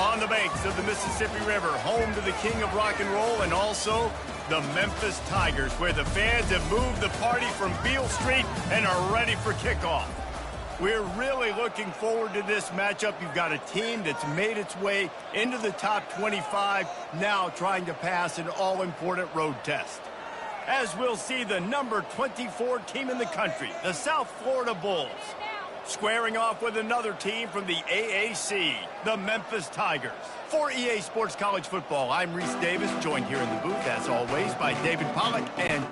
On the banks of the Mississippi River, home to the king of rock and roll and also the Memphis Tigers, where the fans have moved the party from Beale Street and are ready for kickoff. We're really looking forward to this matchup. You've got a team that's made its way into the top 25, now trying to pass an all-important road test. As we'll see the number 24 team in the country, the South Florida Bulls, squaring off with another team from the AAC, the Memphis Tigers. For EA Sports College Football, I'm Reese Davis, joined here in the booth, as always, by David Pollack and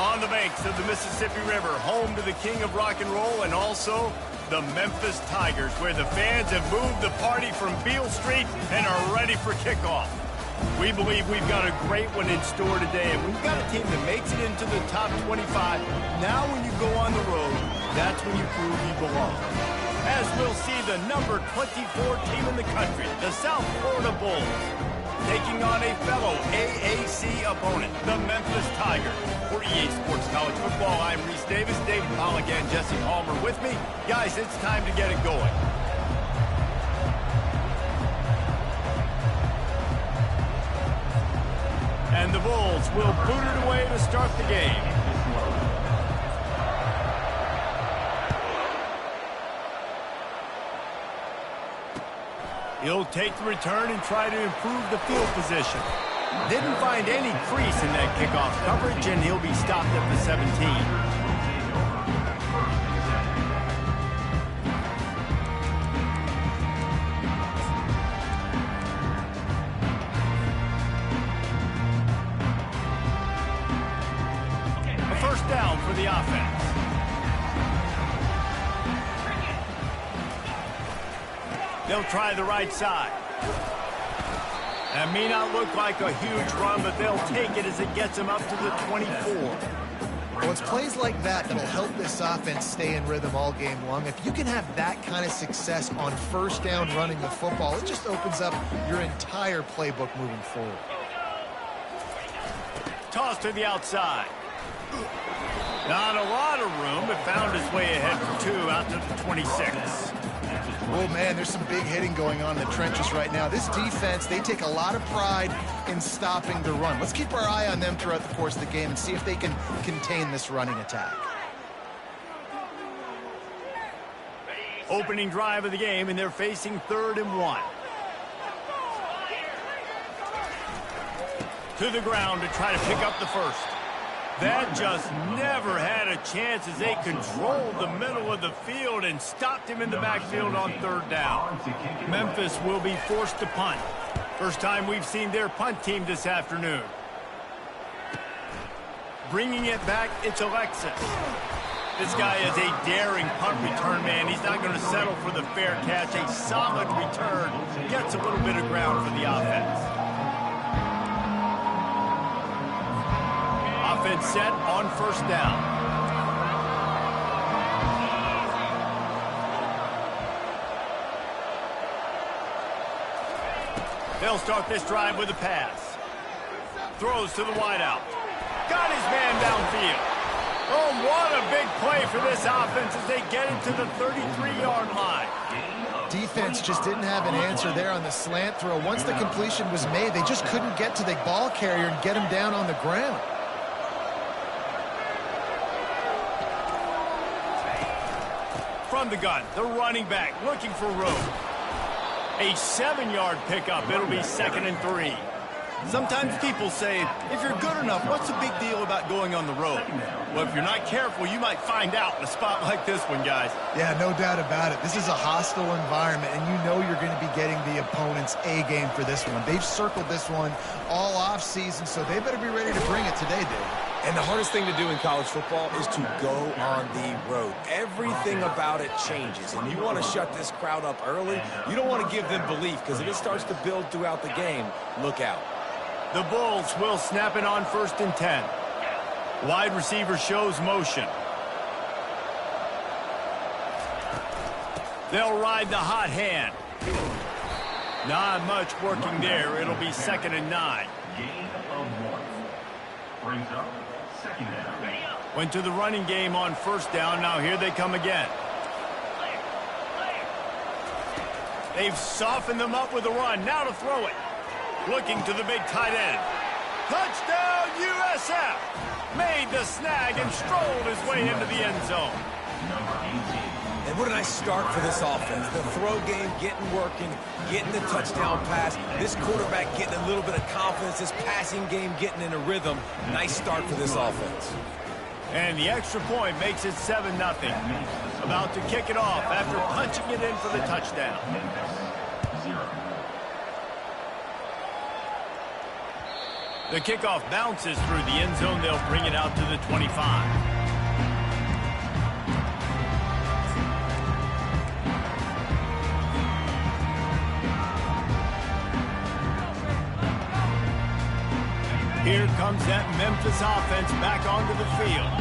on the banks of the Mississippi River, home to the king of rock and roll and also the Memphis Tigers, where the fans have moved the party from Beale Street and are ready for kickoff. We believe we've got a great one in store today, and we've got a team that makes it into the top 25. Now when you go on the road, that's when you prove you belong. As we'll see the number 24 team in the country, the South Florida Bulls, taking on a fellow AAC opponent, the Memphis Tigers. For EA Sports College Football, I'm Reese Davis, David Pollack and Jesse Palmer with me. Guys, it's time to get it going. And the Bulls will boot it away to start the game. He'll take the return and try to improve the field position. Didn't find any crease in that kickoff coverage, and he'll be stopped at the 17. A first down for the offense. They'll try the right side. That may not look like a huge run, but they'll take it as it gets them up to the 24. Well, it's plays like that that'll help this offense stay in rhythm all game long. If you can have that kind of success on first down running the football, it just opens up your entire playbook moving forward. Toss to the outside. Not a lot of room, but found his way ahead for 2 out to the 26. Oh, man, there's some big hitting going on in the trenches right now. This defense, they take a lot of pride in stopping the run. Let's keep our eye on them throughout the course of the game and see if they can contain this running attack. Opening drive of the game, and they're facing 3rd and 1. To the ground to try to pick up the first. That just never had a chance as they controlled the middle of the field and stopped him in the backfield on 3rd down. Memphis will be forced to punt. First time we've seen their punt team this afternoon. Bringing it back, it's Alexis. This guy is a daring punt return man. He's not going to settle for the fair catch. A solid return. Gets a little bit of ground for the offense. Offense set on 1st down. They'll start this drive with a pass. Throws to the wideout. Got his man downfield. Oh, what a big play for this offense as they get into the 33-yard line. Defense just didn't have an answer there on the slant throw. Once the completion was made, they just couldn't get to the ball carrier and get him down on the ground. From the gun, the running back looking for room. A 7-yard pickup. It'll be 2nd and 3. Sometimes people say, if you're good enough, what's the big deal about going on the road? Well, if you're not careful, you might find out in a spot like this one, guys. Yeah, no doubt about it. This is a hostile environment, and you know you're going to be getting the opponent's A game for this one. They've circled this one all offseason, so they better be ready to bring it today, Dave. And the hardest thing to do in college football is to go on the road. Everything about it changes, and you want to shut this crowd up early. You don't want to give them belief, because if it starts to build throughout the game, look out. The Bulls will snap it on 1st and 10. Wide receiver shows motion. They'll ride the hot hand. Not much working there. It'll be 2nd and 9. Gain of 1. Brings up 2nd down. Went to the running game on 1st down. Now here they come again. They've softened them up with a run. Now to throw it. Looking to the big tight end. Touchdown, USF! Made the snag and strolled his way into the end zone. Number 18. And what a nice start for this offense. The throw game getting working, getting the touchdown pass. This quarterback getting a little bit of confidence. This passing game getting in a rhythm. Nice start for this offense. And the extra point makes it 7-0. About to kick it off after punching it in for the touchdown. Memphis 0. The kickoff bounces through the end zone. They'll bring it out to the 25. Here comes that Memphis offense back onto the field.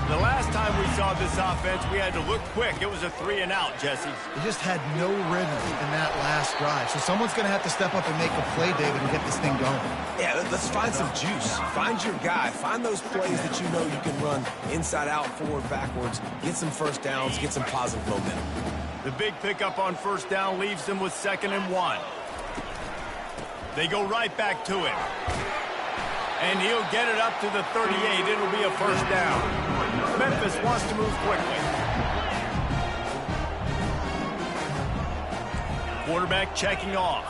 The last time we saw this offense, we had to look quick. It was a 3-and-out, Jesse. They just had no rhythm in that last drive. So someone's going to have to step up and make a play, David, and get this thing going. Yeah, let's find some juice. Find your guy. Find those plays that you know you can run inside out, forward, backwards. Get some 1st downs. Get some positive momentum. The big pickup on 1st down leaves them with 2nd and 1. They go right back to him. And he'll get it up to the 38. It'll be a 1st down. Memphis wants to move quickly. Quarterback checking off.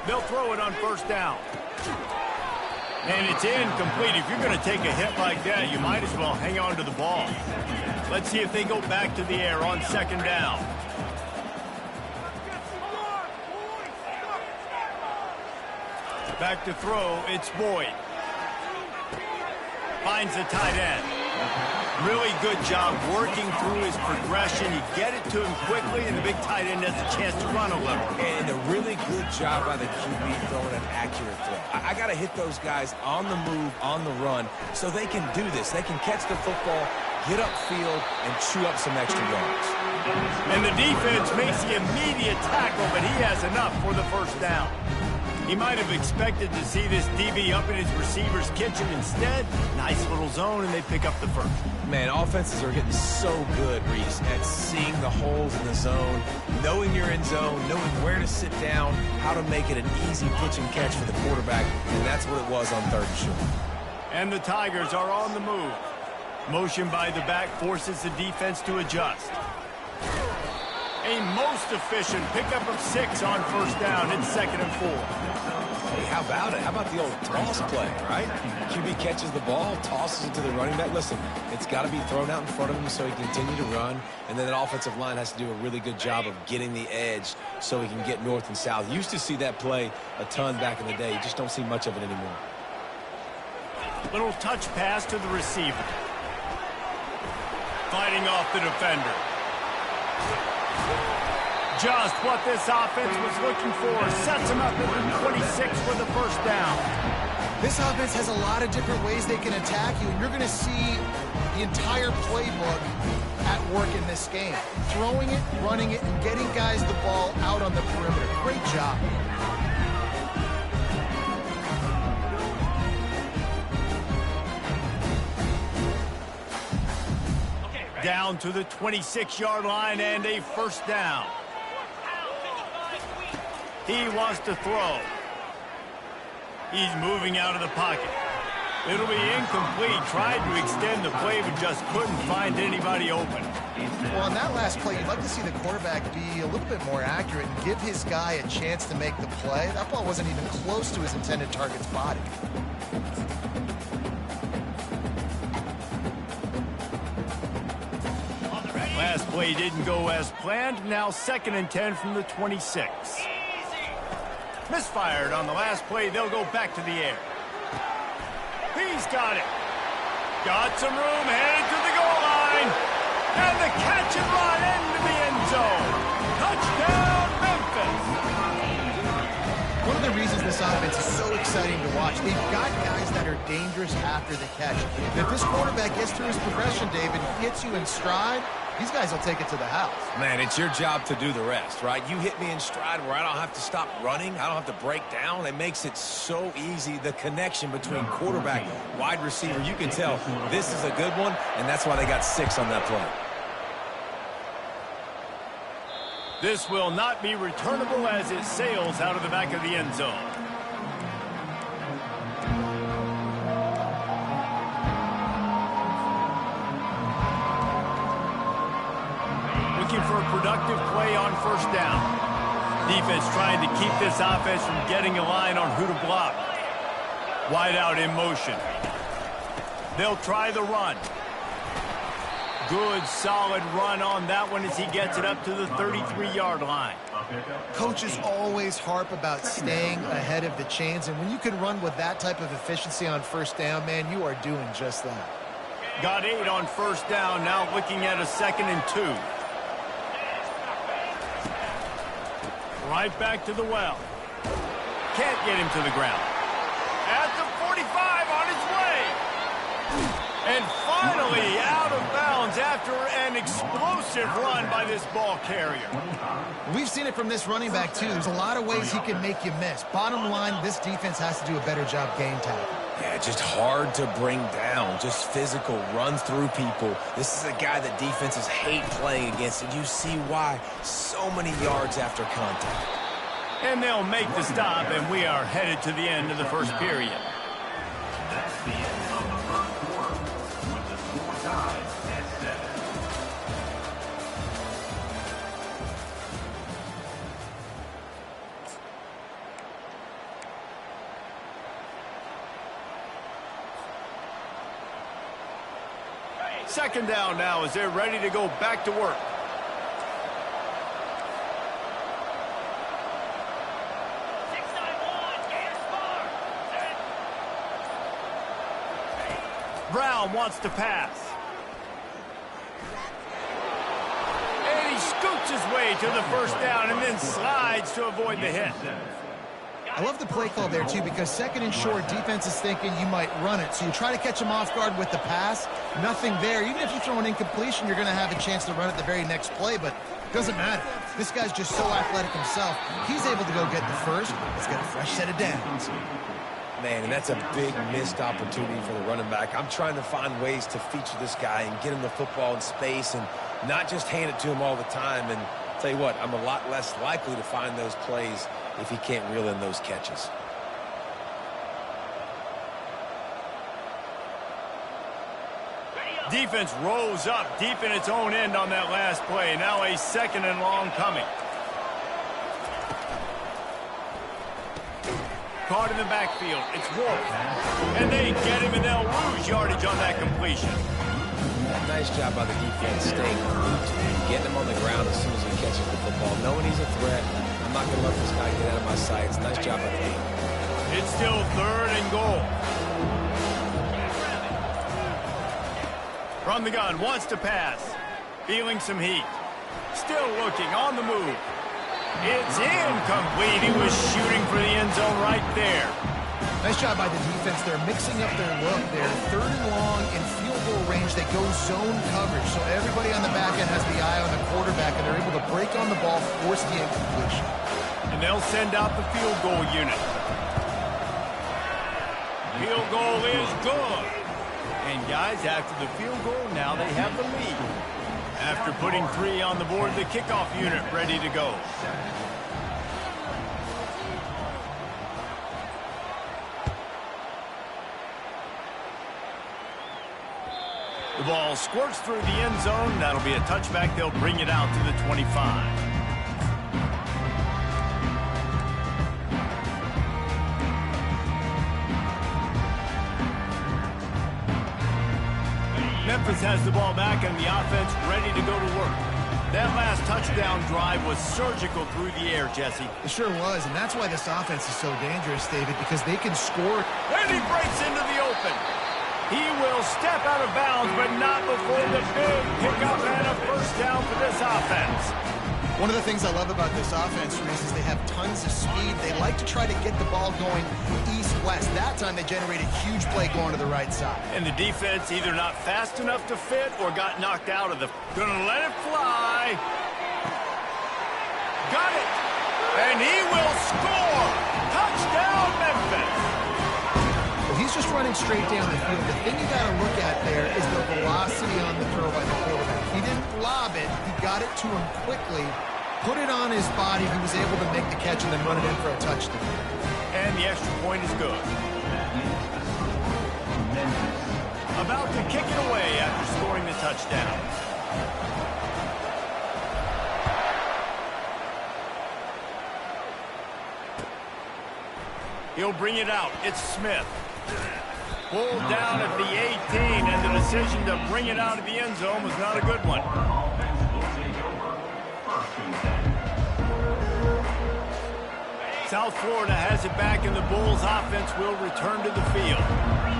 They'll throw it on 1st down. And it's incomplete. If you're going to take a hit like that, you might as well hang on to the ball. Let's see if they go back to the air on 2nd down. Back to throw, it's Boyd. Finds the tight end. Really good job working through his progression. You get it to him quickly, and the big tight end has a chance to run a little. And a really good job by the QB throwing an accurate throw. I got to hit those guys on the move, on the run, so they can do this. They can catch the football, get upfield, and chew up some extra yards. And the defense makes the immediate tackle, but he has enough for the 1st down. He might have expected to see this DB up in his receiver's kitchen. Instead, nice little zone, and they pick up the first. Man, offenses are getting so good, Reese, at seeing the holes in the zone, knowing you're in zone, knowing where to sit down, how to make it an easy pitch and catch for the quarterback, and that's what it was on 3rd and short. And the Tigers are on the move. Motion by the back forces the defense to adjust. A most efficient pickup of 6 on 1st down. It's 2nd and 4. Hey, how about it? How about the old toss play, right? QB catches the ball, tosses it to the running back. Listen, it's got to be thrown out in front of him so he can continue to run, and then that offensive line has to do a really good job of getting the edge so he can get north and south. Used to see that play a ton back in the day. You just don't see much of it anymore. Little touch pass to the receiver. Fighting off the defender. Just what this offense was looking for. Sets him up at the 26 for the 1st down. This offense has a lot of different ways they can attack you, and you're going to see the entire playbook at work in this game. Throwing it, running it, and getting guys the ball out on the perimeter. Great job. Down to the 26-yard line and a 1st down. He wants to throw. He's moving out of the pocket. It'll be incomplete. Tried to extend the play, but just couldn't find anybody open. Well, on that last play, you'd like to see the quarterback be a little bit more accurate and give his guy a chance to make the play. That ball wasn't even close to his intended target's body. Last play didn't go as planned. Now 2nd and 10 from the 26. Misfired on the last play. They'll go back to the air. He's got it. Got some room, headed to the goal line. And the catch and run into the end zone. Touchdown, Memphis. One of the reasons this offense is so exciting to watch, they've got guys that are dangerous after the catch. And if this quarterback gets through his progression, David, hits you in stride, these guys will take it to the house. Man, it's your job to do the rest, right? You hit me in stride where I don't have to stop running. I don't have to break down. It makes it so easy, the connection between quarterback, wide receiver. You can tell this is a good one, and that's why they got 6 on that play. This will not be returnable as it sails out of the back of the end zone. Looking for a productive play on 1st down. Defense trying to keep this offense from getting a line on who to block. Wide out in motion. They'll try the run. Good, solid run on that one as he gets it up to the 33-yard line. Coaches always harp about staying ahead of the chains, and when you can run with that type of efficiency on 1st down, man, you are doing just that. Got 8 on 1st down, now looking at a 2nd and 2. Right back to the well. Can't get him to the ground. At the 45 on his way. And finally out of bounds after an explosive run by this ball carrier. We've seen it from this running back, too. There's a lot of ways he can make you miss. Bottom line, this defense has to do a better job game tackling. Yeah, just hard to bring down. Just physical, runs through people. This is a guy that defenses hate playing against, and you see why. So many yards after contact. And they'll make the stop, and we are headed to the end of the 1st period. That's the end of the 1st quarter with the score tied at 7. Second down now as they're ready to go back to work. Brown wants to pass. And he scoots his way to the 1st down and then slides to avoid the hit. I love the play call there, too, because second and short, defense is thinking you might run it. So you try to catch them off guard with the pass. Nothing there. Even if you throw an incompletion, you're going to have a chance to run it the very next play, but it doesn't matter. This guy's just so athletic himself. He's able to go get the first. Let's get a fresh set of downs. Man, and that's a big missed opportunity for the running back. I'm trying to find ways to feature this guy and get him the football in space and not just hand it to him all the time. And tell you what, I'm a lot less likely to find those plays if he can't reel in those catches. Defense rose up deep in its own end on that last play. Now a second and long coming. Caught in the backfield. It's Wolf. And they get him, and they'll lose yardage on that completion. Nice job by the defense staying glued, getting him on the ground as soon as he catches the football. Knowing he's a threat, I'm not going to let this guy get out of my sights. Nice job by the team. It's still third and goal. From the gun, wants to pass. Feeling some heat. Still looking, on the move. It's incomplete. He was shooting for the end zone right there. Nice job by the defense. They're mixing up their look. They're third and long in field goal range. They go zone coverage. So everybody on the back end has the eye on the quarterback, and they're able to break on the ball, force the incompletion. And they'll send out the field goal unit. Field goal is good. And guys, after the field goal, now they have the lead. After putting 3 on the board, the kickoff unit ready to go. The ball squirts through the end zone. That'll be a touchback. They'll bring it out to the 25. Memphis has the ball back and the offense ready to go to work. That last touchdown drive was surgical through the air, Jesse. It sure was, and that's why this offense is so dangerous, David, because they can score. And he breaks into the open. He will step out of bounds, but not before the big pickup and a first down for this offense. One of the things I love about this offense, Reese, is they have tons of speed. They like to try to get the ball going east-west. That time they generated a huge play going to the right side. And the defense either not fast enough to fit or got knocked out of the... Gonna let it fly. Got it. And he will score. Touchdown, Memphis. He's just running straight down the field. The thing you got to look at there is the velocity on the throw by the quarterback. He didn't lob it. He got it to him quickly, put it on his body. He was able to make the catch and then run it in for a touchdown. And the extra point is good. About to kick it away after scoring the touchdown. He'll bring it out. It's Smith. Pulled down at the 18, and the decision to bring it out of the end zone was not a good one. South Florida has it back, and the Bulls offense will return to the field.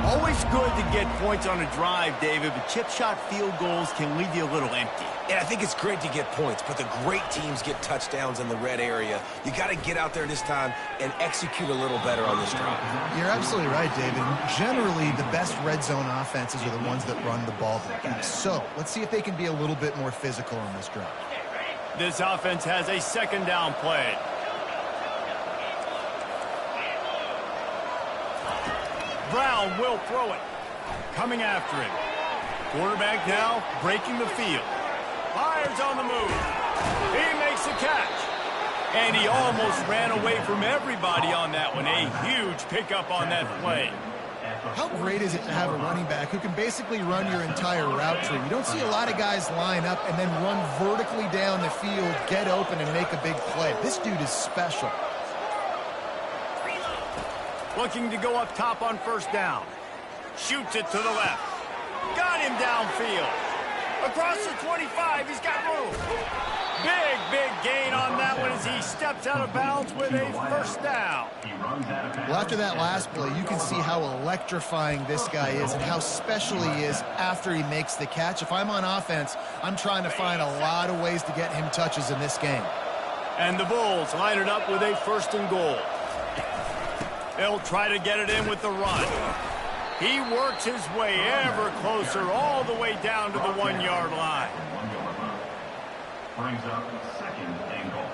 Always good to get points on a drive, David, but chip shot field goals can leave you a little empty. Yeah, I think it's great to get points, but the great teams get touchdowns in the red area. You got to get out there this time and execute a little better on this drive. You're absolutely right, David. Generally, the best red zone offenses are the ones that run the ball the best. So let's see if they can be a little bit more physical on this drive. This offense has a second down play. Brown will throw it. Coming after him. Quarterback now breaking the field. Fires on the move. He makes a catch. And he almost ran away from everybody on that one. A huge pickup on that play. How great is it to have a running back who can basically run your entire route tree? You don't see a lot of guys line up and then run vertically down the field, get open, and make a big play. This dude is special. Looking to go up top on first down. Shoots it to the left. Got him downfield. Across the 25, he's got room. Big gain on that one as he steps out of bounds with a first down. Well, after that last play, you can see how electrifying this guy is and how special he is after he makes the catch. If I'm on offense, I'm trying to find a lot of ways to get him touches in this game. And the Bulls line it up with a first and goal. They'll try to get it in with the run. He works his way ever closer all the way down to the 1-yard line. Brings up second and goal.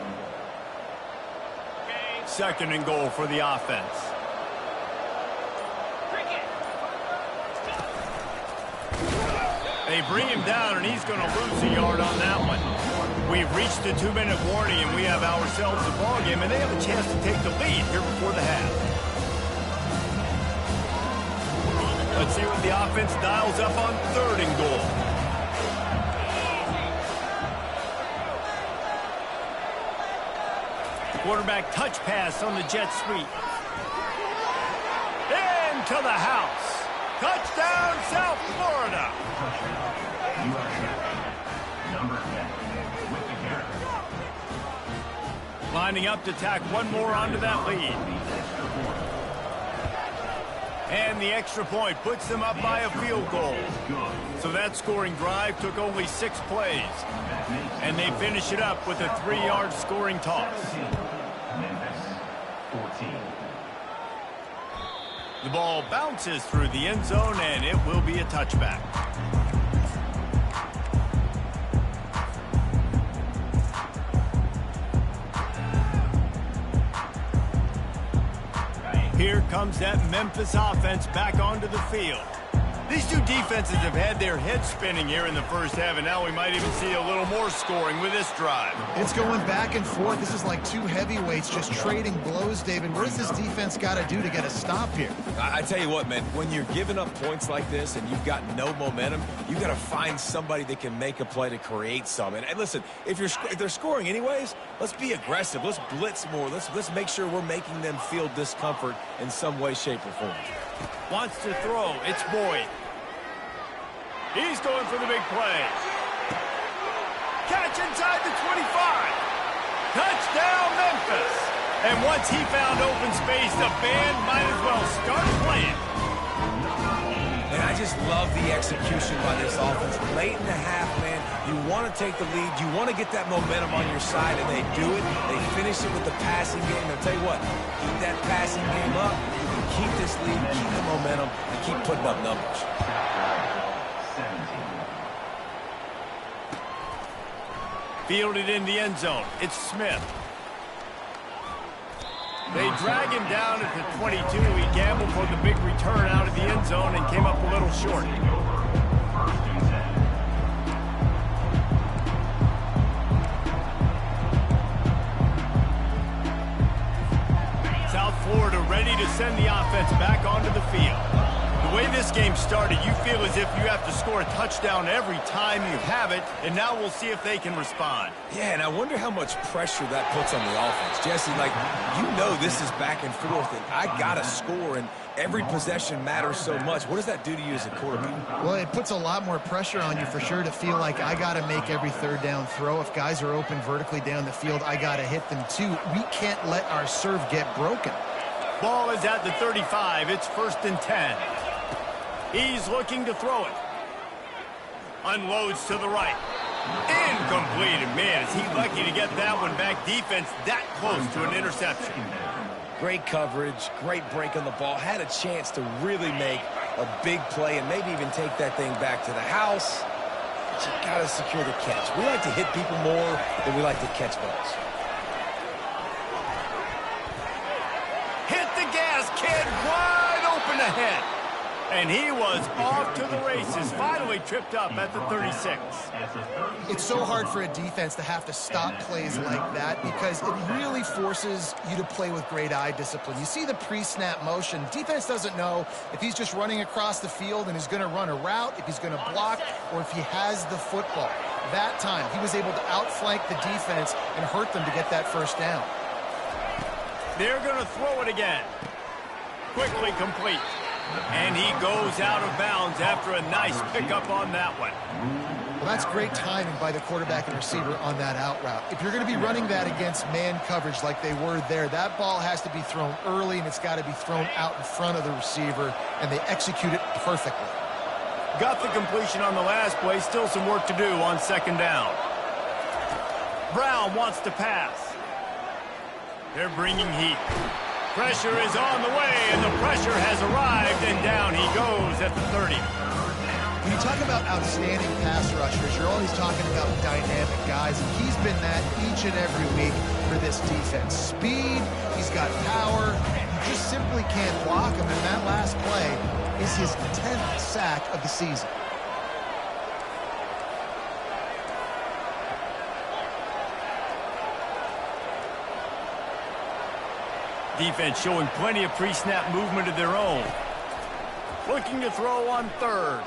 Second and goal for the offense. They bring him down, and he's going to lose a yard on that one. We've reached the 2-minute warning, and we have ourselves a ball game, and they have a chance to take the lead here before the half. Let's see what the offense dials up on third and goal. Quarterback touch pass on the jet sweep. Into the house. Touchdown, South Florida. Number 10 with the carry. Lining up to tack one more onto that lead. And the extra point puts them up by a field goal. So that scoring drive took only 6 plays. And they finish it up with a 3-yard scoring toss. Memphis 14. The ball bounces through the end zone, and it will be a touchback. Here comes that Memphis offense back onto the field. These two defenses have had their heads spinning here in the first half, and now we might even see a little more scoring with this drive. It's going back and forth. This is like two heavyweights just trading blows, David. What does this defense got to do to get a stop here? I tell you what, man, when you're giving up points like this and you've got no momentum, you got to find somebody that can make a play to create some. And listen, if they're scoring anyways, let's be aggressive. Let's blitz more. Let's make sure we're making them feel discomfort in some way, shape, or form. Wants to throw. It's Boyd. He's going for the big play. Catch inside the 25. Touchdown, Memphis. And once he found open space, the band might as well start playing. And I just love the execution by this offense. Late in the half, man, you want to take the lead. You want to get that momentum on your side, and they do it. They finish it with the passing game. I'll tell you what, keep that passing game up. You can keep this lead, keep the momentum, and keep putting up numbers. Fielded in the end zone. It's Smith. They drag him down at the 22. He gambled for the big return out of the end zone and came up a little short. South Florida ready to send the offense back onto the field. The way this game started, you feel as if you have to score a touchdown every time you have it, and now we'll see if they can respond. Yeah, and I wonder how much pressure that puts on the offense. Jesse, like, you know this is back and forth, and I got to score, and every possession matters so much. What does that do to you as a quarterback? Well, it puts a lot more pressure on you for sure to feel like I got to make every third down throw. If guys are open vertically down the field, I got to hit them too. We can't let our serve get broken. Ball is at the 35. It's 1st and 10. He's looking to throw it. Unloads to the right. Incomplete. And man, is he lucky to get that one back. Defense that close to an interception. Great coverage, great break on the ball. Had a chance to really make a big play and maybe even take that thing back to the house. But you got to secure the catch. We like to hit people more than we like to catch balls. Hit the gas, kid. Wide open ahead. And he was off to the races, finally tripped up at the 36. It's so hard for a defense to have to stop plays like that because it really forces you to play with great eye discipline. You see the pre-snap motion. Defense doesn't know if he's just running across the field and he's going to run a route, if he's going to block, or if he has the football. That time, he was able to outflank the defense and hurt them to get that first down. They're going to throw it again. Quickly complete. And he goes out of bounds after a nice pickup on that one. Well, that's great timing by the quarterback and receiver on that out route. If you're going to be running that against man coverage like they were there, that ball has to be thrown early and it's got to be thrown out in front of the receiver, and they execute it perfectly. Got the completion on the last play. Still some work to do on 2nd down. Brown wants to pass. They're bringing heat. Pressure is on the way, and the pressure has arrived, and down he goes at the 30. When you talk about outstanding pass rushers, you're always talking about dynamic guys, and he's been that each and every week for this defense. Speed, he's got power, you just simply can't block him, and that last play is his 10th sack of the season. Defense showing plenty of pre-snap movement of their own. Looking to throw on third.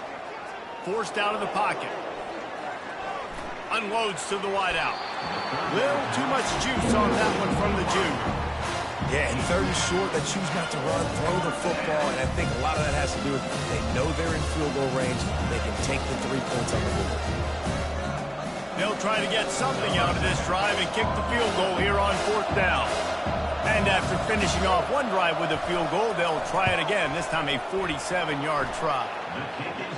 Forced out of the pocket. Unloads to the wideout. Little too much juice on that one from the Jew. Yeah, and third and short, they choose not to run, throw the football, and I think a lot of that has to do with they know they're in field goal range. They can take the 3 points on the board. They'll try to get something out of this drive and kick the field goal here on 4th down. And after finishing off one drive with a field goal, they'll try it again, this time a 47-yard try.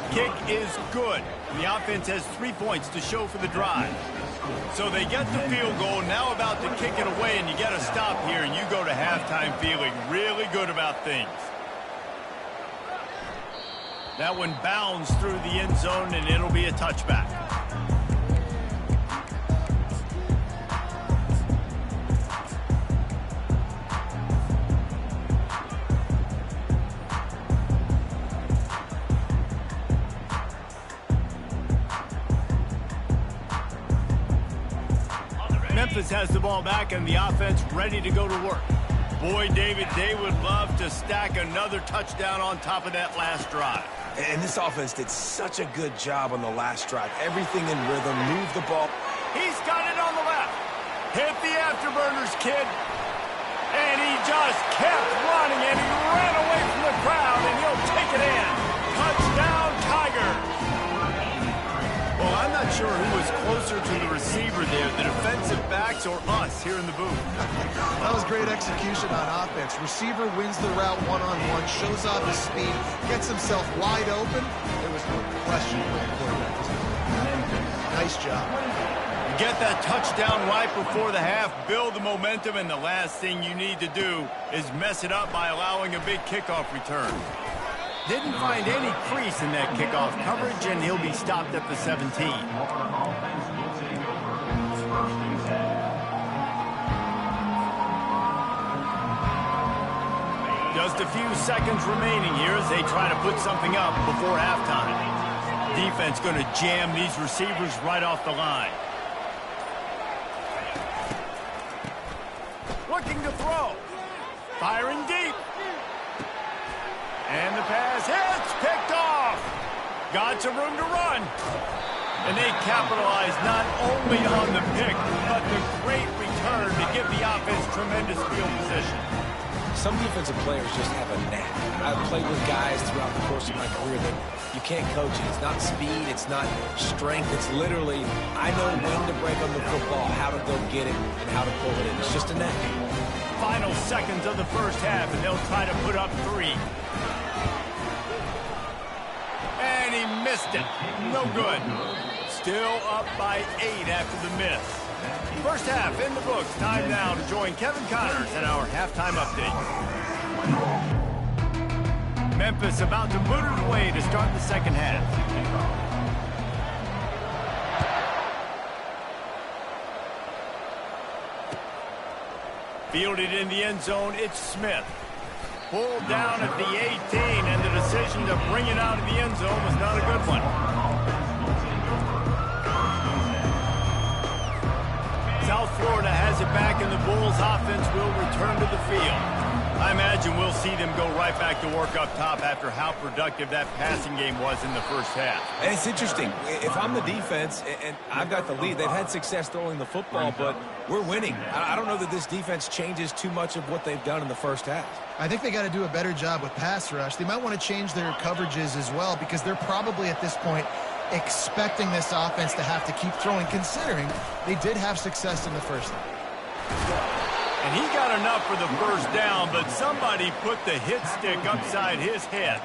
Kick is good. The offense has 3 points to show for the drive. So they get the field goal, now about to kick it away, and you get a stop here, and you go to halftime feeling really good about things. That one bounds through the end zone, and it'll be a touchback. Memphis has the ball back and the offense ready to go to work. Boy, David, they would love to stack another touchdown on top of that last drive. And this offense did such a good job on the last drive. Everything in rhythm, move the ball. He's got it on the left. Hit the afterburners, kid. And he just kept running, and he ran away from the crowd, and he'll take it in. Touchdown, Tigers. Well, I'm not sure who was closer to the receiver there, the defensive backs or us here in the booth. That was great execution on offense. Receiver wins the route one-on-one, shows off his speed, gets himself wide open. There was no question where the quarterback was going. Nice job. Get that touchdown right before the half, build the momentum, and the last thing you need to do is mess it up by allowing a big kickoff return. Didn't find any crease in that kickoff coverage, and he'll be stopped at the 17. Just a few seconds remaining here as they try to put something up before halftime. Defense going to jam these receivers right off the line. Looking to throw. Firing deep. And the pass hits, picked off. Got some room to run. And they capitalize not only on the pick, but the great return to give the offense tremendous field position. Some defensive players just have a knack. I've played with guys throughout the course of my career that you can't coach it. It's not speed, it's not strength. It's literally, I know when to break on the football, how to go get it, and how to pull it in. It's just a knack. Final seconds of the first half, and they'll try to put up 3. And he missed it. No good. Still up by 8 after the miss. First half in the books. Time now to join Kevin Connors in our halftime update. Memphis about to boot it away to start the second half. Fielded in the end zone, it's Smith. Pulled down at the 18, and the decision to bring it out of the end zone was not a good one. South Florida has it back, and the Bulls offense will return to the field. I imagine we'll see them go right back to work up top after how productive that passing game was in the first half. And it's interesting. If I'm the defense and I've got the lead, they've had success throwing the football, but we're winning. I don't know that this defense changes too much of what they've done in the first half. I think they got to do a better job with pass rush. They might want to change their coverages as well, because they're probably at this point expecting this offense to have to keep throwing, considering they did have success in the first half. And he got enough for the first down, but somebody put the hit stick upside his head.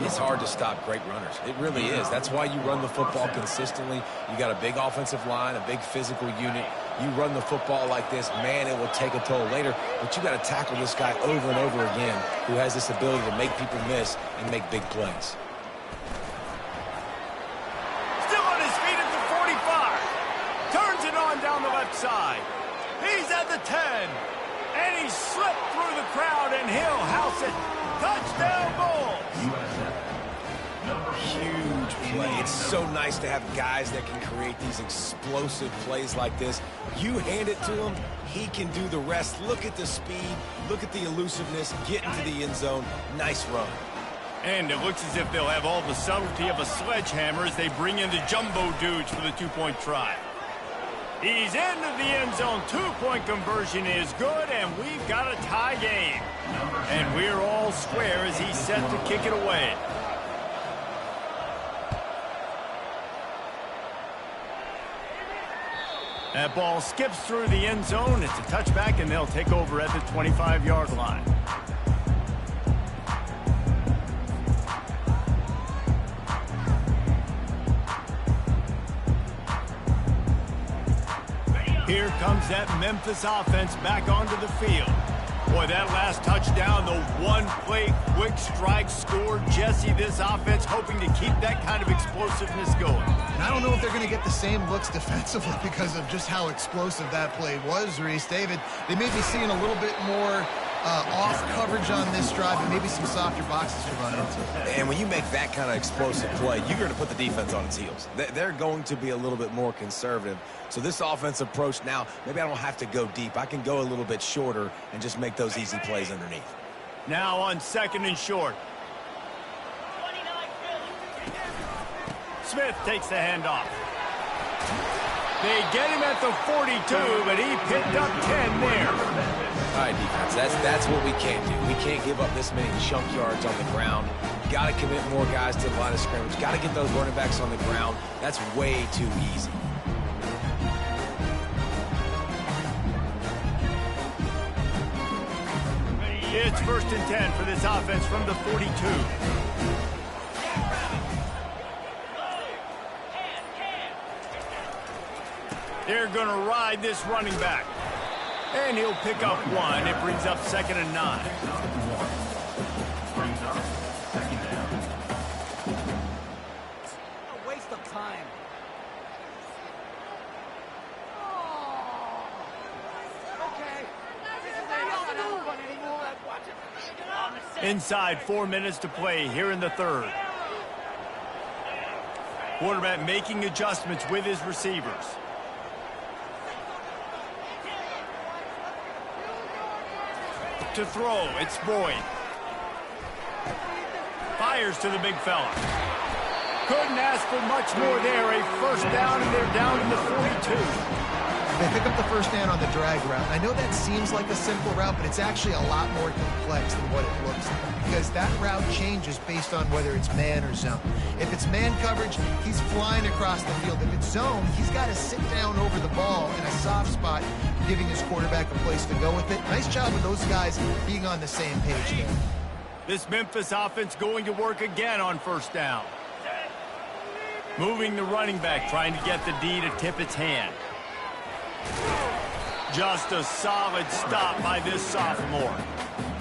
It's hard to stop great runners. It really is. That's why you run the football consistently. You got a big offensive line, a big physical unit. You run the football like this, man, it will take a toll later. But you got to tackle this guy over and over again who has this ability to make people miss and make big plays. Still on his feet at the 45. Turns it on down the left side. He's at the 10. And he slipped through the crowd, and he'll house it. Touchdown, Bulls. Huge play. It's so nice to have guys that can create these explosive plays like this. You hand it to him, he can do the rest. Look at the speed. Look at the elusiveness. Get into the end zone. Nice run. And it looks as if they'll have all the subtlety of a sledgehammer as they bring in the jumbo dudes for the two-point try. He's into the end zone. Two-point conversion is good, and we've got a tie game. And we're all square as he's set to kick it away. That ball skips through the end zone. It's a touchback, and they'll take over at the 25-yard line. Here comes that Memphis offense back onto the field. Boy, that last touchdown, the one-play quick strike score. Jesse, this offense hoping to keep that kind of explosiveness going. And I don't know if they're going to get the same looks defensively because of just how explosive that play was, Reese. David, they may be seeing a little bit more off coverage on this drive and maybe some softer boxes to run into. And when you make that kind of explosive play, you're going to put the defense on its heels. They're going to be a little bit more conservative. So this offensive approach now, maybe I don't have to go deep. I can go a little bit shorter and just make those easy plays underneath. Now on second and short. Smith takes the handoff. They get him at the 42, but he picked up 10 there. All right, defense, that's what we can't do. We can't give up this many chunk yards on the ground. Got to commit more guys to the line of scrimmage. Got to get those running backs on the ground. That's way too easy. It's 1st and 10 for this offense from the 42. They're going to ride this running back. And he'll pick up one. It brings up 2nd and 9. Brings up 2nd down. A waste of time. Okay. Inside 4 minutes to play here in the third. Quarterback making adjustments with his receivers. To throw, it's Boyd. Fires to the big fella. Couldn't ask for much more there. A first down, and they're down to the 42. They pick up the first down on the drag route. I know that seems like a simple route, but it's actually a lot more complex than what it looks like because that route changes based on whether it's man or zone. If it's man coverage, he's flying across the field. If it's zone, he's got to sit down over the ball in a soft spot, giving his quarterback a place to go with it. Nice job of those guys being on the same page there. This Memphis offense going to work again on first down. Moving the running back, trying to get the D to tip its hand. Just a solid stop by this sophomore.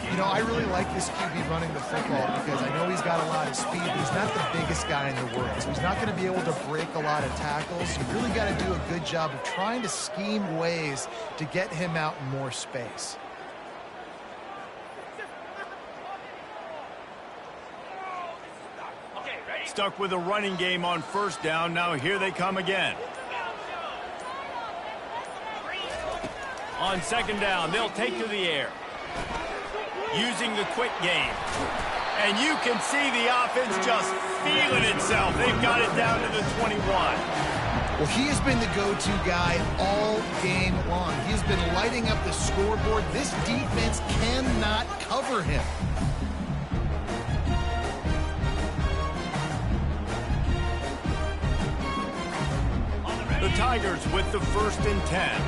You know, I really like this QB running the football because I know he's got a lot of speed, but he's not the biggest guy in the world. So he's not going to be able to break a lot of tackles. You really got to do a good job of trying to scheme ways to get him out in more space. Stuck with a running game on first down. Now here they come again. On second down, they'll take to the air. Using the quick game. And you can see the offense just feeling itself. They've got it down to the 21. Well, he has been the go-to guy all game long. He's been lighting up the scoreboard. This defense cannot cover him. The Tigers with the 1st and 10.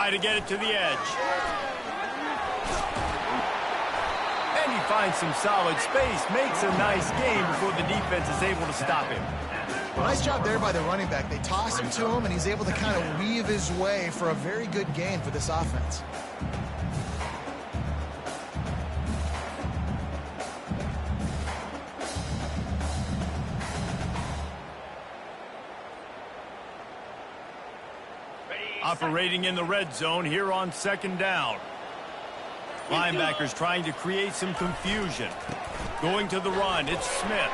try to get it to the edge. And he finds some solid space, makes a nice game before the defense is able to stop him. Well, nice job there by the running back. They toss him to him, and he's able to kind of weave his way for a very good gain for this offense. Operating in the red zone here on second down. Linebackers trying to create some confusion. Going to the run, it's Smith.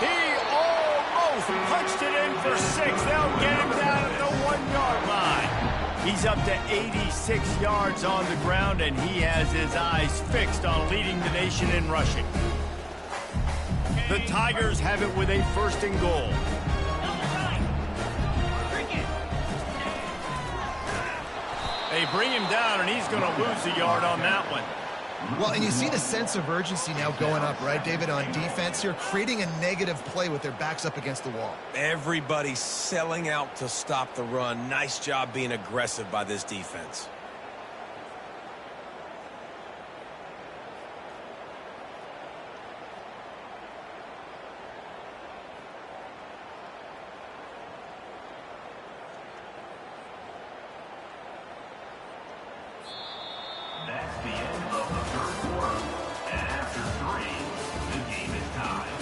He almost punched it in for 6. They'll get him down at the 1-yard line. He's up to 86 yards on the ground, and he has his eyes fixed on leading the nation in rushing. The Tigers have it with a 1st and goal. They bring him down, and he's going to lose a yard on that one. Well, and you see the sense of urgency now going up, right, David, on defense here, creating a negative play with their backs up against the wall. Everybody's selling out to stop the run. Nice job being aggressive by this defense. That's the end of the 3rd quarter. And after 3, the game is tied.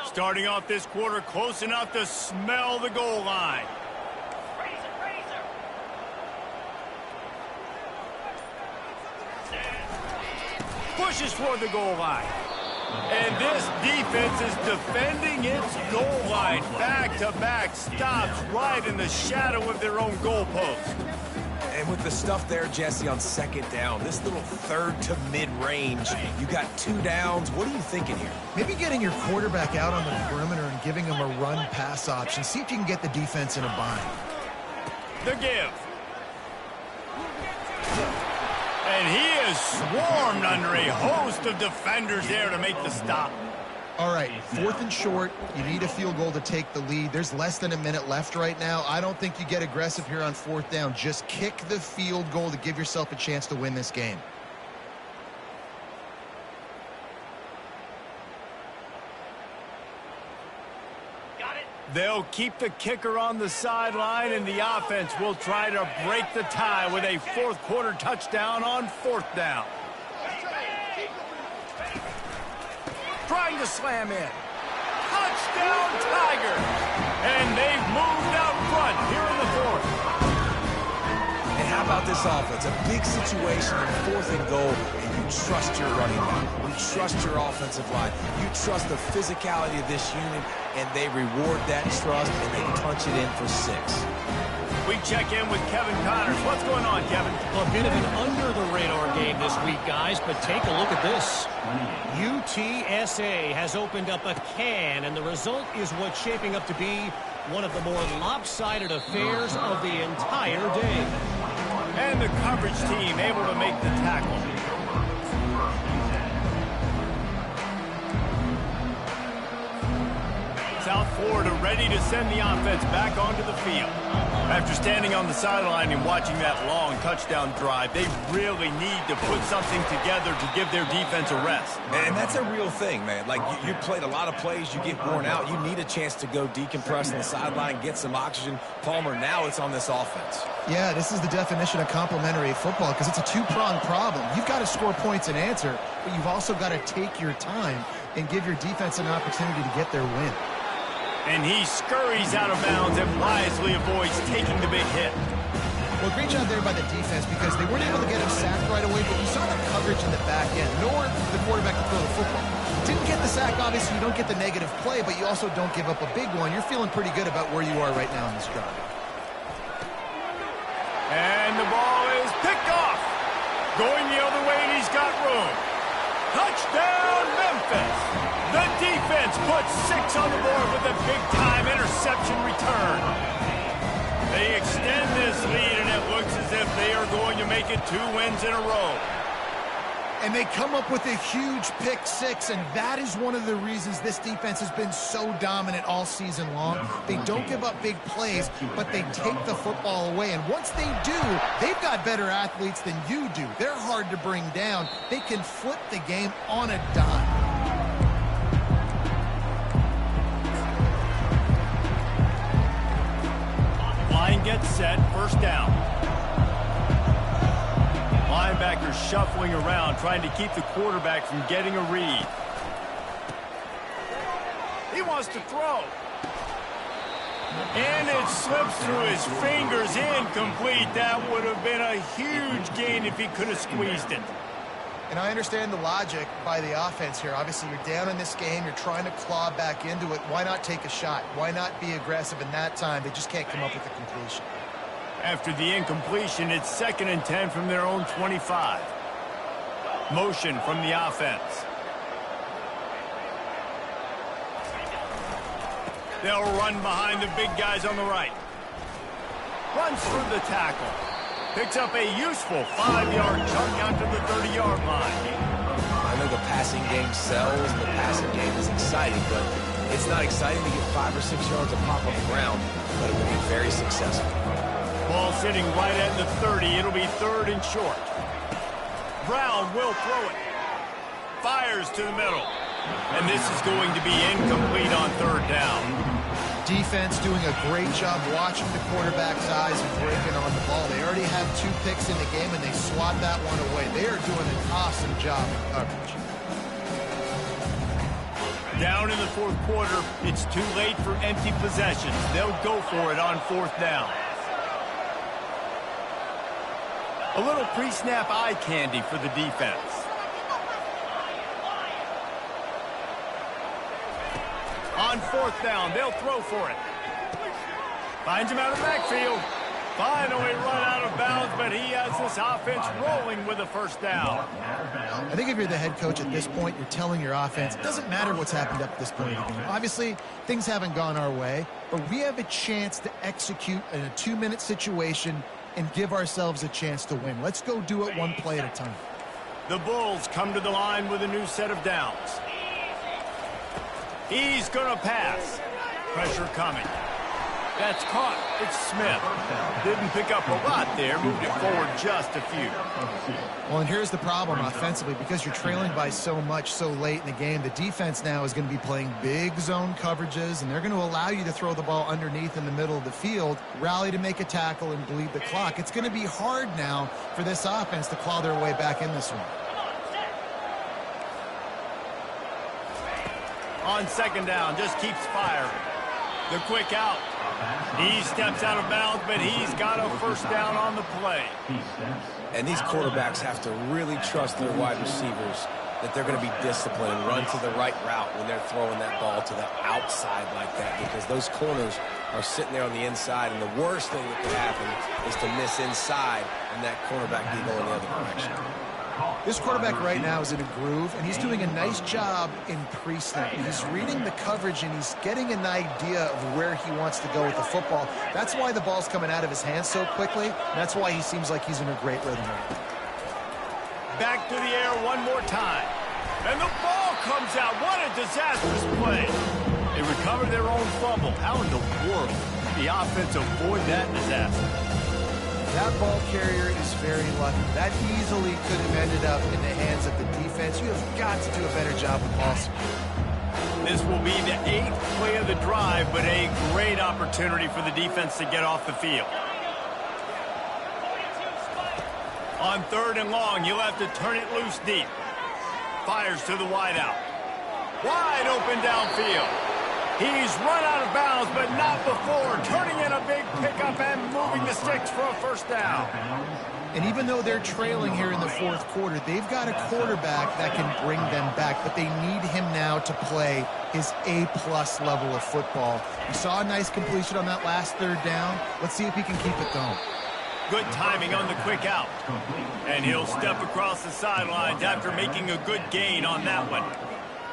Starting off this quarter close enough to smell the goal line. Pushes for the goal line. And this defense is defending its goal line. Back-to-back stops right in the shadow of their own goalpost. And with the stuff there, Jesse, on 2nd down, this little 3rd to mid-range, you got 2 downs. What are you thinking here? Maybe getting your quarterback out on the perimeter and giving him a run-pass option. See if you can get the defense in a bind. The give. And he is swarmed under a host of defenders there to make the stop. All right, 4th and short. You need a field goal to take the lead. There's less than a minute left right now. I don't think you get aggressive here on 4th down. Just kick the field goal to give yourself a chance to win this game. They'll keep the kicker on the sideline, and the offense will try to break the tie with a 4th quarter touchdown on 4th down. Trying to slam in. Touchdown, Tigers! And they've moved out front here in the 4th. And how about this offense? A big situation in 4th and goal, and you trust your running back. You trust your offensive line. You trust the physicality of this unit, and they reward that trust, and they punch it in for 6. We check in with Kevin Connors. What's going on, Kevin? A bit of an under-the-radar game this week, guys, but take a look at this. UTSA has opened up a can, and the result is what's shaping up to be one of the more lopsided affairs of the entire day. And the coverage team able to make the tackle. South Florida ready to send the offense back onto the field. After standing on the sideline and watching that long touchdown drive, they really need to put something together to give their defense a rest. And that's a real thing, man. Like, you played a lot of plays, you get worn out. You need a chance to go decompress on the sideline, get some oxygen. Palmer, now it's on this offense. Yeah, this is the definition of complementary football because it's a 2-pronged problem. You've got to score points and answer, but you've also got to take your time and give your defense an opportunity to get their win. And he scurries out of bounds and wisely avoids taking the big hit. Well, great job there by the defense because they weren't able to get him sacked right away, but you saw the coverage in the back end, nor the quarterback to throw the football. Didn't get the sack, obviously. You don't get the negative play, but you also don't give up a big one. You're feeling pretty good about where you are right now in this drive. And the ball is picked off. Going the other way, and he's got room. Touchdown, Memphis! The defense puts 6 on the board with a big-time interception return. They extend this lead, and it looks as if they are going to make it 2 wins in a row. And they come up with a huge pick 6, and that is one of the reasons this defense has been so dominant all season long. They don't give up big plays, but they take the football away. And once they do, they've got better athletes than you do. They're hard to bring down. They can flip the game on a dime. Line gets set, first down. Linebackers shuffling around, trying to keep the quarterback from getting a read. He wants to throw. And it slips through his fingers, incomplete. That would have been a huge gain if he could have squeezed it. And I understand the logic by the offense here. Obviously, you're down in this game. You're trying to claw back into it. Why not take a shot? Why not be aggressive in that time? They just can't come up with a completion. After the incompletion, it's 2nd and 10 from their own 25. Motion from the offense. They'll run behind the big guys on the right. Runs through the tackle. Picks up a useful 5-yard chunk out to the 30-yard line. I know the passing game sells, and the passing game is exciting, but it's not exciting to get 5 or 6 yards of pop on the ground, but it will be very successful. Ball sitting right at the 30. It'll be 3rd and short. Brown will throw it. Fires to the middle. And this is going to be incomplete on 3rd down. Defense doing a great job watching the quarterback's eyes and breaking on the ball. They already have 2 picks in the game, and they swat that one away. They are doing an awesome job in coverage. Down in the 4th quarter, it's too late for empty possessions. They'll go for it on 4th down. A little pre-snap eye candy for the defense. On 4th down, they'll throw for it. Finds him out of the backfield. Finally run out of bounds, but he has this offense rolling with a 1st down. I think if you're the head coach at this point, you're telling your offense, it doesn't matter what's happened up to this point of the game. Obviously, things haven't gone our way, but we have a chance to execute in a 2-minute situation and give ourselves a chance to win. Let's go do it 1 play at a time. The Bulls come to the line with a new set of downs. He's going to pass. Pressure coming. That's caught. It's Smith. Didn't pick up a lot there. Moved it forward just a few. Well, and here's the problem offensively. Because you're trailing by so much so late in the game, the defense now is going to be playing big zone coverages, and they're going to allow you to throw the ball underneath in the middle of the field, rally to make a tackle, and bleed the clock. It's going to be hard now for this offense to claw their way back in this one. On 2nd down, just keeps firing. The quick out. He steps out of bounds, but he's got a 1st down on the play. And these quarterbacks have to really trust their wide receivers that they're going to be disciplined and run to the right route when they're throwing that ball to the outside like that, because those corners are sitting there on the inside, and the worst thing that could happen is to miss inside and that cornerback be going the other direction. This quarterback right now is in a groove, and he's doing a nice job in pre-snap. He's reading the coverage, and he's getting an idea of where he wants to go with the football. That's why the ball's coming out of his hands so quickly. That's why he seems like he's in a great rhythm. Back to the air 1 more time. And the ball comes out. What a disastrous play. They recover their own fumble. How in the world did the offense avoid that disaster? That ball carrier is very lucky. That easily could have ended up in the hands of the defense. You have got to do a better job with ball security. This will be the 8th play of the drive, but a great opportunity for the defense to get off the field. On 3rd and long, you'll have to turn it loose deep. Fires to the wideout. Wide open downfield. He's run out of bounds, but not before. Turning in a big pickup and moving the sticks for a 1st down. And even though they're trailing here in the 4th quarter, they've got a quarterback that can bring them back, but they need him now to play his A-plus level of football. We saw a nice completion on that last 3rd down. Let's see if he can keep it going. good timing on the quick out. And he'll step across the sidelines after making a good gain on that one.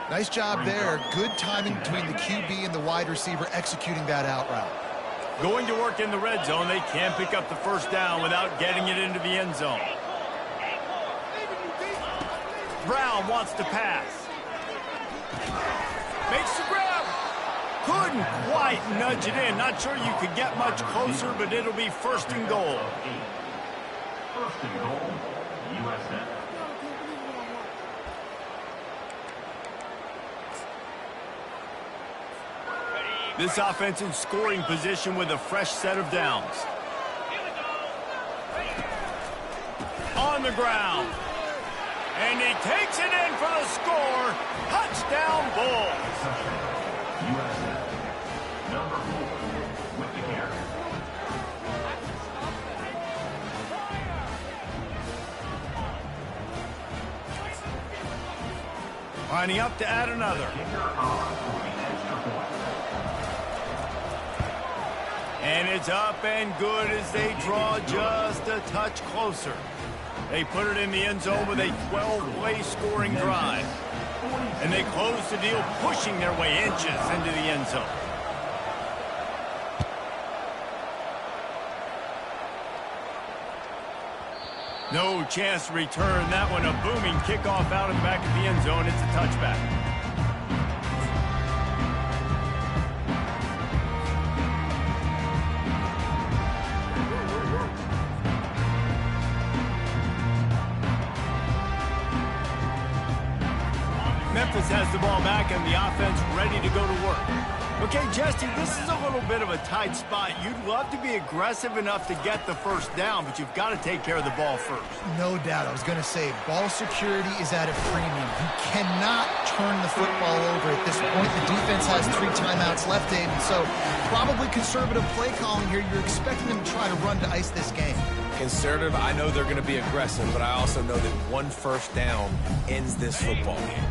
Nice job there. Good timing between the QB and the wide receiver executing that out route. Going to work in the red zone, they can't pick up the first down without getting it into the end zone. Brown wants to pass. Makes the grab. Couldn't quite nudge it in. Not sure you could get much closer, but it'll be first and goal. First and goal, USF. This offense in scoring position with a fresh set of downs. On the ground. And he takes it in for the score. Touchdown, Bulls. USF. Number 4 with the carry. Lining up to add another. And it's up and good as they draw just a touch closer. They put it in the end zone with a 12-play scoring drive. And they close the deal, pushing their way inches into the end zone. No chance to return that one. A booming kickoff out of the back of the end zone. It's a touchback. Memphis has the ball back and the offense ready to go to work. Okay, Jesse, this is a little bit of a tight spot. You'd love to be aggressive enough to get the first down, but you've got to take care of the ball first. No doubt. I was going to say, ball security is at a premium. You cannot turn the football over at this point. The defense has 3 timeouts left, Dave, and so probably conservative play calling here. You're expecting them to try to run to ice this game. Conservative, I know they're going to be aggressive, but I also know that one first down ends this football game.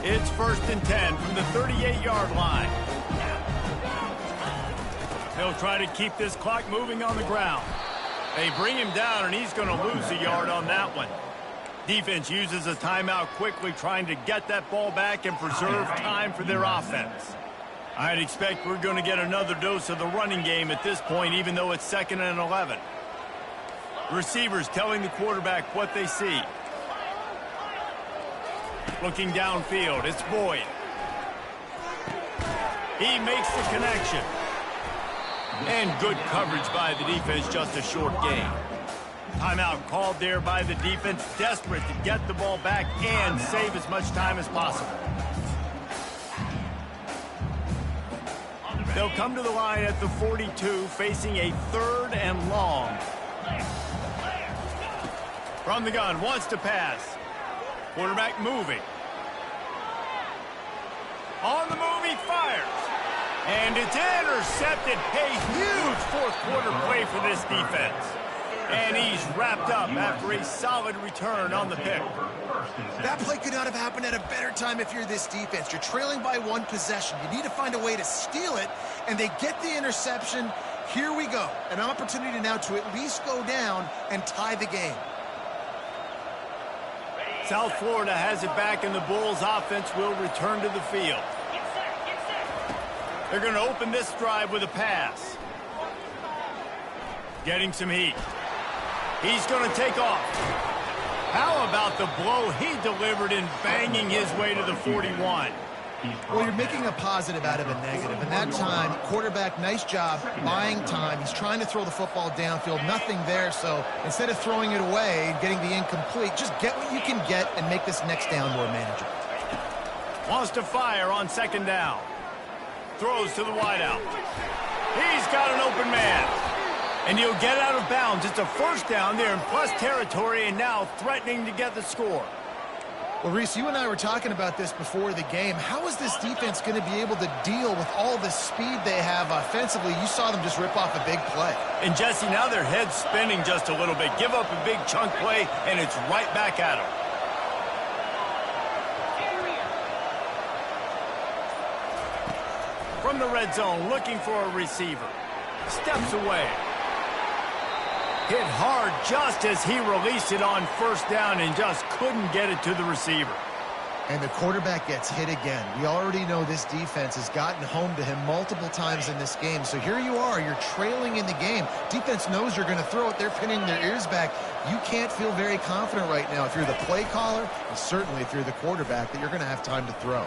It's first and 10 from the 38-yard line. They'll try to keep this clock moving on the ground. They bring him down, and he's going to lose a yard on that one. Defense uses a timeout quickly, trying to get that ball back and preserve time for their offense. I'd expect we're going to get another dose of the running game at this point, even though it's 2nd and 11. Receivers telling the quarterback what they see. Looking downfield, it's Boyd. He makes the connection. And good coverage by the defense, just a short gain. Timeout called there by the defense, desperate to get the ball back and save as much time as possible. They'll come to the line at the 42, facing a 3rd and long. From the gun, wants to pass. Quarterback moving. On the move, he fires. And it's intercepted. A huge fourth-quarter play for this defense. And he's wrapped up after a solid return on the pick. That play could not have happened at a better time if you're this defense. You're trailing by 1 possession. You need to find a way to steal it, and they get the interception. Here we go. An opportunity now to at least go down and tie the game. South Florida has it back, and the Bulls offense will return to the field. They're going to open this drive with a pass. Getting some heat. He's going to take off. How about the blow he delivered in banging his way to the 41? Well, you're making a positive out of a negative. And that time, quarterback, nice job buying time. He's trying to throw the football downfield. Nothing there. So instead of throwing it away and getting the incomplete, just get what you can get and make this next down more manageable. Wants to fire on 2nd down. Throws to the wideout. He's got an open man. And he'll get out of bounds. It's a first down there in plus territory, and now threatening to get the score. Well, Reese, you and I were talking about this before the game. How is this defense going to be able to deal with all the speed they have offensively? You saw them just rip off a big play. And, Jesse, now their head's spinning just a little bit. Give up a big chunk play, and it's right back at them. From the red zone, looking for a receiver. Steps away. Hit hard just as he released it on first down and just couldn't get it to the receiver. And the quarterback gets hit again. We already know this defense has gotten home to him multiple times in this game. So here you are, you're trailing in the game. Defense knows you're going to throw it. They're pinning their ears back. You can't feel very confident right now if you're the play caller, and certainly if you're the quarterback, that you're going to have time to throw.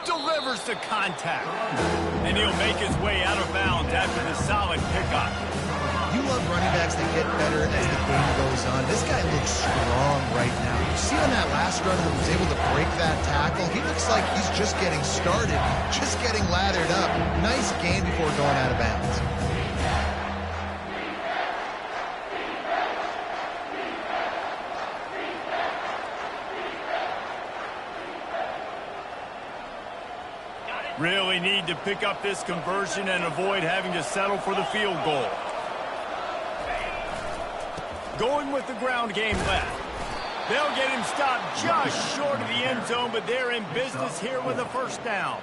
Delivers the contact. And he'll make his way out of bounds after the solid pickup. You love running backs that get better as the game goes on. This guy looks strong right now. You see on that last run when he was able to break that tackle, he looks like he's just getting started, just getting lathered up. Nice gain before going out of bounds. Really need to pick up this conversion and avoid having to settle for the field goal. Going with the ground game left. They'll get him stopped just short of the end zone, but they're in business here with a first down.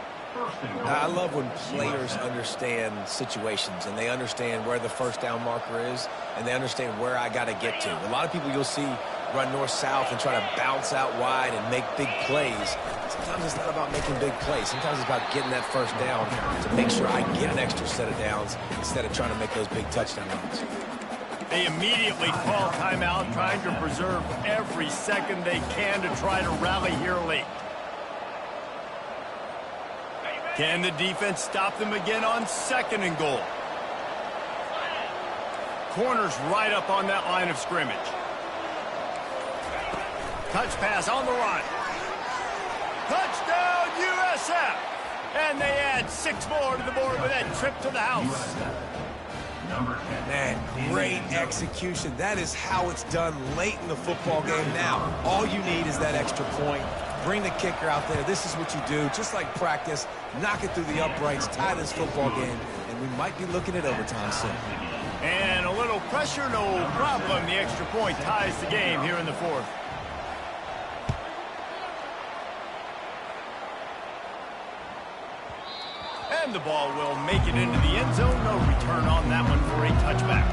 I love when players understand situations and they understand where the first down marker is and they understand where I got to get to. A lot of people you'll see run north-south and try to bounce out wide and make big plays. Sometimes it's not about making big plays. Sometimes it's about getting that first down to make sure I get an extra set of downs instead of trying to make those big touchdown runs. They immediately call timeout, trying to preserve every second they can to try to rally here late. Can the defense stop them again on 2nd and goal? Corners right up on that line of scrimmage. Touch pass on the run. Touchdown, USF! And they add 6 more to the board with that trip to the house. Man, great execution. That is how it's done late in the football game now. All you need is that extra point. Bring the kicker out there. This is what you do. Just like practice, knock it through the uprights, tie this football game, and we might be looking at overtime soon. And a little pressure, no problem. The extra point ties the game here in the 4th. And the ball will make it into the end zone. No return on that one for a touchback.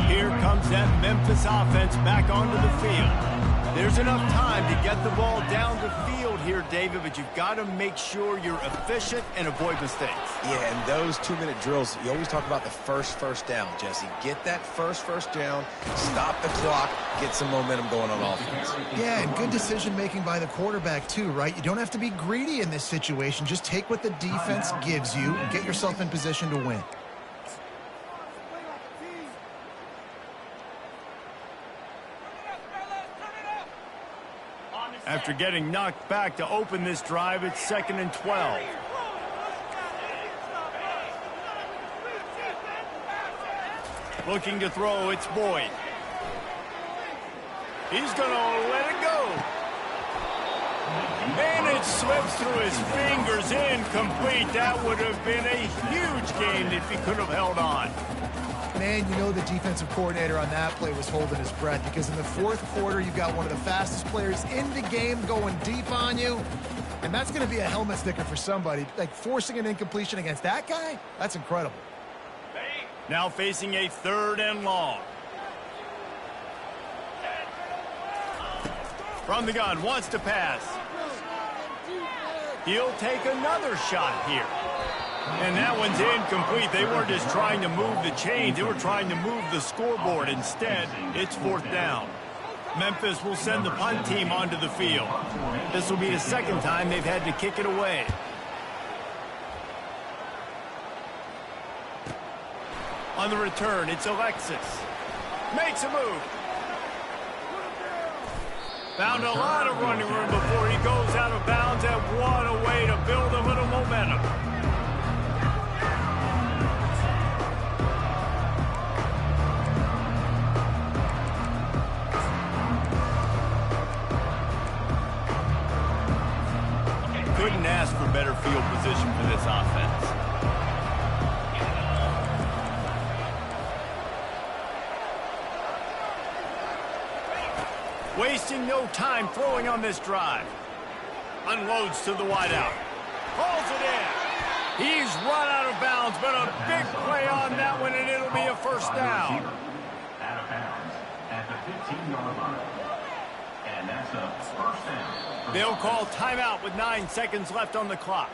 Here comes that Memphis offense back onto the field. There's enough time to get the ball down the field here, David, but you've got to make sure you're efficient and avoid mistakes. Yeah, and those 2-minute drills, you always talk about the first down, Jesse. Get that first down, stop the clock, get some momentum going on offense. Yeah, and good decision-making by the quarterback, too, right? You don't have to be greedy in this situation. Just take what the defense gives you and get yourself in position to win. After getting knocked back to open this drive, it's 2nd and 12. Looking to throw, it's Boyd. He's going to let it go. And it slips through his fingers, incomplete. That would have been a huge gain if he could have held on. Man, you know the defensive coordinator on that play was holding his breath, because in the 4th quarter, you've got one of the fastest players in the game going deep on you, and that's going to be a helmet sticker for somebody. Like, forcing an incompletion against that guy, that's incredible. Now facing a 3rd and long. From the gun, wants to pass. He'll take another shot here. And that one's incomplete. They weren't just trying to move the chains. They were trying to move the scoreboard. Instead, it's 4th down. Memphis will send the punt team onto the field. This will be the 2nd time they've had to kick it away. On the return, it's Alexis. Makes a move. Found a lot of running room before he goes out of bounds, and what a way to build a little momentum. Couldn't ask for better field position for this offense. Wasting no time throwing on this drive. Unloads to the wideout. Pulls it in. He's run out of bounds, but a big play on that one, and it'll be a first down. Out of bounds at the 15-yard line. And that's a first down. They'll call timeout with 9 seconds left on the clock.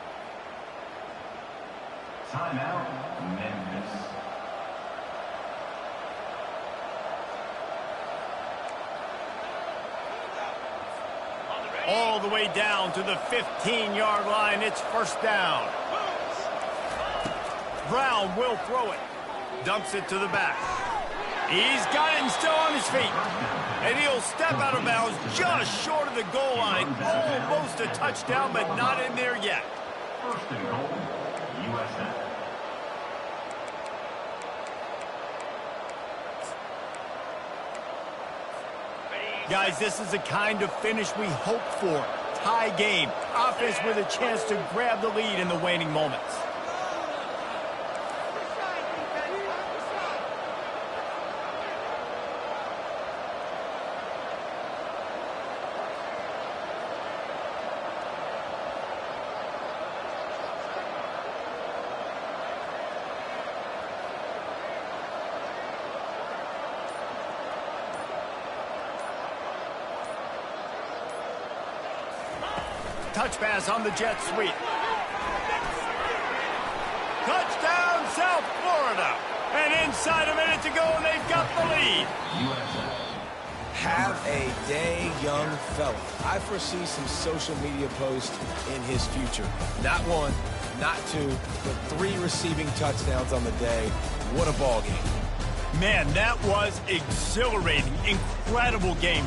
Timeout, Memphis. All the way down to the 15-yard line. It's first down. Brown will throw it. Dumps it to the back. He's got it and still on his feet. And he'll step out of bounds just short of the goal line. Almost a touchdown, but not in there yet. First and goal, USA. Guys, this is the kind of finish we hope for. Tie game. Offense with a chance to grab the lead in the waning moments. Touch pass on the jet sweep. Touchdown, South Florida. And inside a minute to go, and they've got the lead. Have a day, young fella. I foresee some social media posts in his future. Not one, not two, but 3 receiving touchdowns on the day. What a ball game. Man, that was exhilarating. Incredible game.